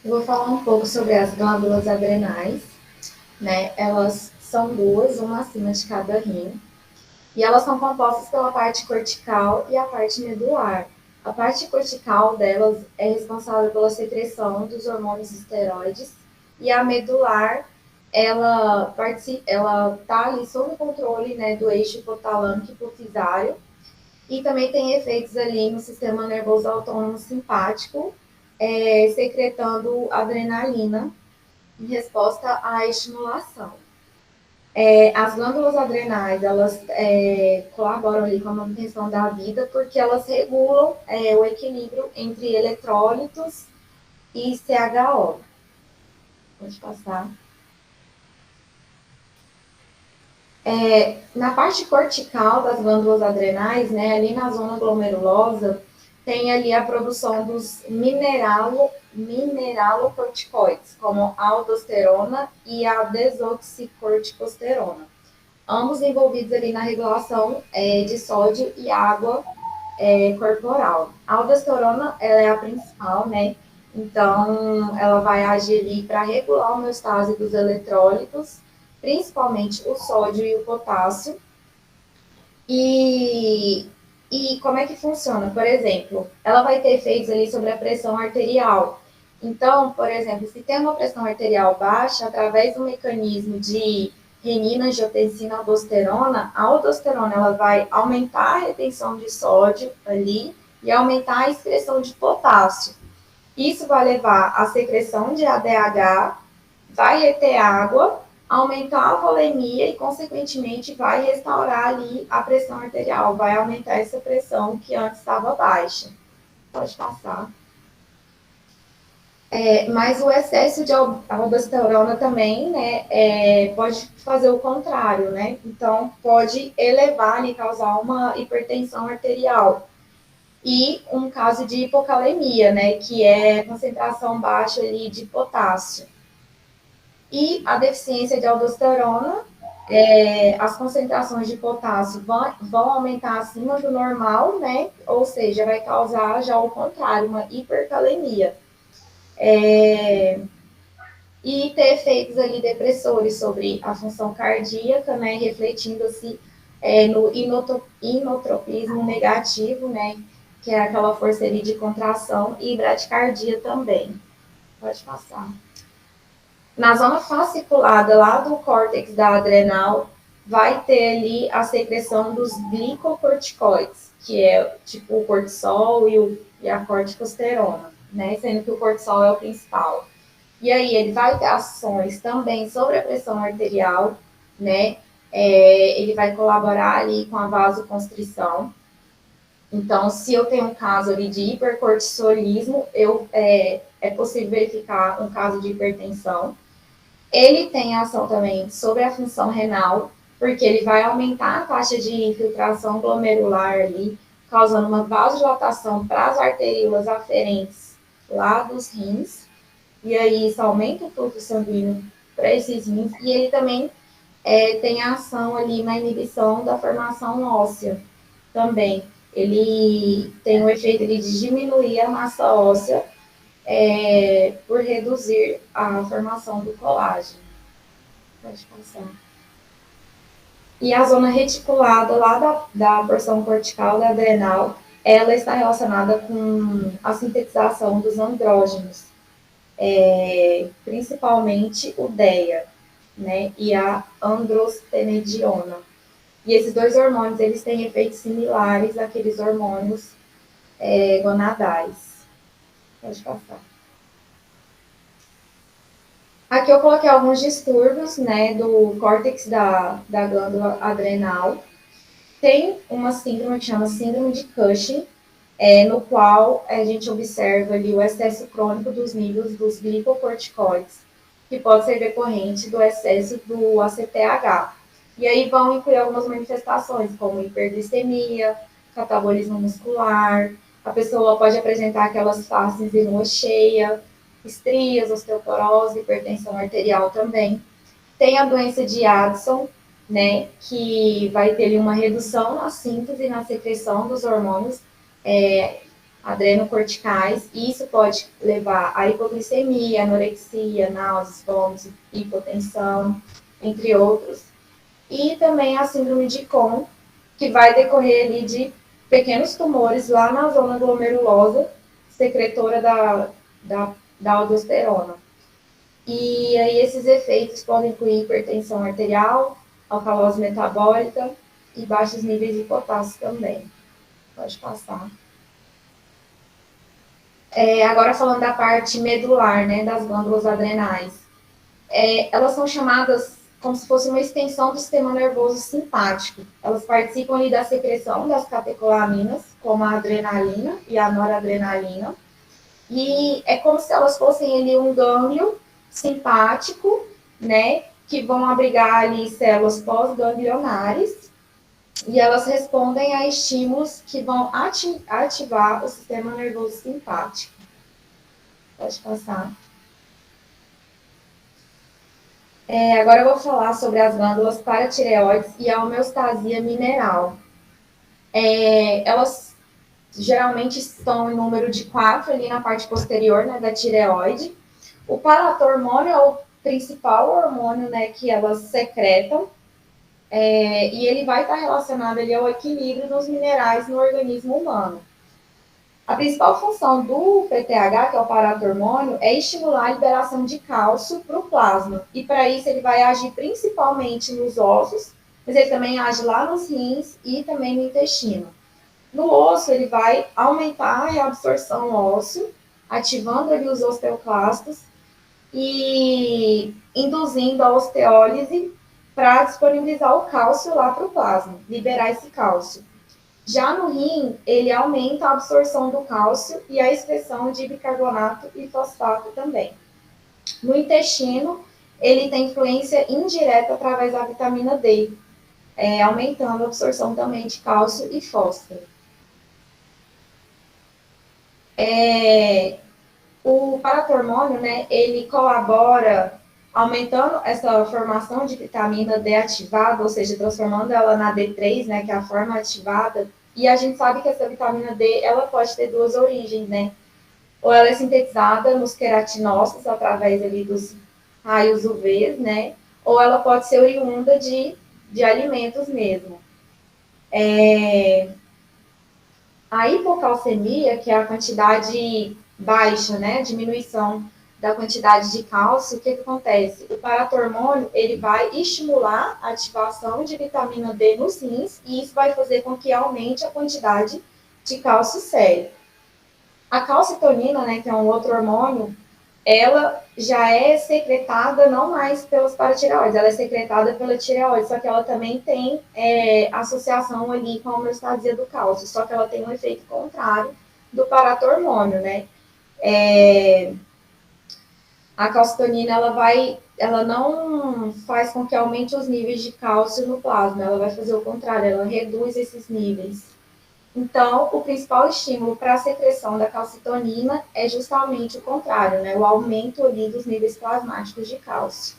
Eu vou falar um pouco sobre as glândulas adrenais, né? Elas são duas, uma acima de cada rim, e elas são compostas pela parte cortical e a parte medular. A parte cortical delas é responsável pela secreção dos hormônios esteroides e a medular ela está ali sob o controle, né, do eixo hipotalâmico hipofisário e também tem efeitos ali no sistema nervoso autônomo simpático, secretando adrenalina em resposta à estimulação. As glândulas adrenais, elas colaboram ali com a manutenção da vida porque elas regulam o equilíbrio entre eletrólitos e CHO. Pode passar. Na parte cortical das glândulas adrenais, né, ali na zona glomerulosa, tem ali a produção dos mineralocorticoides, como a aldosterona e a desoxicorticosterona, ambos envolvidos ali na regulação de sódio e água corporal. A aldosterona ela é a principal, né? Então, ela vai agir ali para regular a homeostase dos eletrólitos, principalmente o sódio e o potássio. E, e como é que funciona? Por exemplo, ela vai ter efeitos ali sobre a pressão arterial. Então, por exemplo, se tem uma pressão arterial baixa, através do mecanismo de renina, angiotensina, aldosterona, a aldosterona ela vai aumentar a retenção de sódio ali e aumentar a excreção de potássio. Isso vai levar à secreção de ADH, vai reter água, aumentar a volemia e, consequentemente, vai restaurar ali a pressão arterial, vai aumentar essa pressão que antes estava baixa. Pode passar. Mas o excesso de aldosterona também, né, pode fazer o contrário, né? Então, pode elevar e causar uma hipertensão arterial. E um caso de hipocalemia, né, que é concentração baixa ali de potássio. E a deficiência de aldosterona, as concentrações de potássio vão aumentar acima do normal, né? Ou seja, vai causar já o contrário, uma hipercalemia. E ter efeitos ali depressores sobre a função cardíaca, né? Refletindo-se no inotropismo negativo, né? Que é aquela força ali de contração e bradicardia também. Pode passar. Na zona fasciculada lá do córtex da adrenal, vai ter ali a secreção dos glicocorticoides, que é tipo o cortisol e a corticosterona, né? Sendo que o cortisol é o principal. E aí ele vai ter ações também sobre a pressão arterial, né? Ele vai colaborar ali com a vasoconstrição. Então, se eu tenho um caso ali de hipercortisolismo, é possível verificar um caso de hipertensão. Ele tem ação também sobre a função renal, porque ele vai aumentar a taxa de infiltração glomerular ali, causando uma vasodilatação para as arteríolas aferentes lá dos rins, e aí isso aumenta o fluxo sanguíneo para esses rins, e ele também tem ação ali na inibição da formação óssea também. Ele tem o efeito de diminuir a massa óssea por reduzir a formação do colágeno. Pode passar. E a zona reticulada lá da porção cortical da adrenal, ela está relacionada com a sintetização dos andrógenos, principalmente o DEA, né, e a androstenediona. E esses dois hormônios, eles têm efeitos similares àqueles hormônios gonadais. Pode passar. Aqui eu coloquei alguns distúrbios, né, do córtex da glândula adrenal. Tem uma síndrome que chama síndrome de Cushing, no qual a gente observa ali o excesso crônico dos níveis dos glicocorticoides, que pode ser decorrente do excesso do ACTH. E aí vão incluir algumas manifestações, como hiperglicemia, catabolismo muscular, a pessoa pode apresentar aquelas faces de lua cheia, estrias, osteoporose, hipertensão arterial também. Tem a doença de Addison, né, que vai ter uma redução na síntese e na secreção dos hormônios adrenocorticais, e isso pode levar a hipoglicemia, anorexia, náuseas, vômitos, hipotensão, entre outros. E também a síndrome de Cohn, que vai decorrer ali de pequenos tumores lá na zona glomerulosa, secretora da aldosterona. E aí esses efeitos podem incluir hipertensão arterial, alcalose metabólica e baixos níveis de potássio também. Pode passar. Agora falando da parte medular, né, das glândulas adrenais. Elas são chamadas como se fosse uma extensão do sistema nervoso simpático. Elas participam ali da secreção das catecolaminas, como a adrenalina e a noradrenalina. E é como se elas fossem ali um gânglio simpático, né, que vão abrigar ali células pós-ganglionares, e elas respondem a estímulos que vão ativar o sistema nervoso simpático. Pode passar. Agora eu vou falar sobre as glândulas paratireoides e a homeostasia mineral. Elas geralmente estão em número de 4 ali na parte posterior, né, da tireoide. O paratormônio é o principal hormônio, né, que elas secretam, e ele vai estar relacionado ali ao equilíbrio dos minerais no organismo humano. A principal função do PTH, que é o paratormônio, é estimular a liberação de cálcio para o plasma. E para isso ele vai agir principalmente nos ossos, mas ele também age lá nos rins e também no intestino. No osso, ele vai aumentar a reabsorção óssea, ativando ali os osteoclastos e induzindo a osteólise para disponibilizar o cálcio lá para o plasma, liberar esse cálcio. Já no rim, ele aumenta a absorção do cálcio e a excreção de bicarbonato e fosfato também. No intestino, ele tem influência indireta através da vitamina D, aumentando a absorção também de cálcio e fósforo. O paratormônio, né, ele colabora aumentando essa formação de vitamina D ativada, ou seja, transformando ela na D3, né, que é a forma ativada. E a gente sabe que essa vitamina D, ela pode ter duas origens, né? Ou ela é sintetizada nos queratinócitos, através ali dos raios UV, né? Ou ela pode ser oriunda de alimentos mesmo. A hipocalcemia, que é a quantidade baixa, né, diminuição da quantidade de cálcio, o que acontece? O paratormônio, ele vai estimular a ativação de vitamina D nos rins, e isso vai fazer com que aumente a quantidade de cálcio sério. A calcitonina, né, que é um outro hormônio, ela já é secretada não mais pelas paratireoides, ela é secretada pela tireoide, só que ela também tem associação ali com a homeostasia do cálcio, só que ela tem um efeito contrário do paratormônio, né? A calcitonina, ela não faz com que aumente os níveis de cálcio no plasma, ela vai fazer o contrário, ela reduz esses níveis. Então, o principal estímulo para a secreção da calcitonina é justamente o contrário, né? O aumento ali dos níveis plasmáticos de cálcio.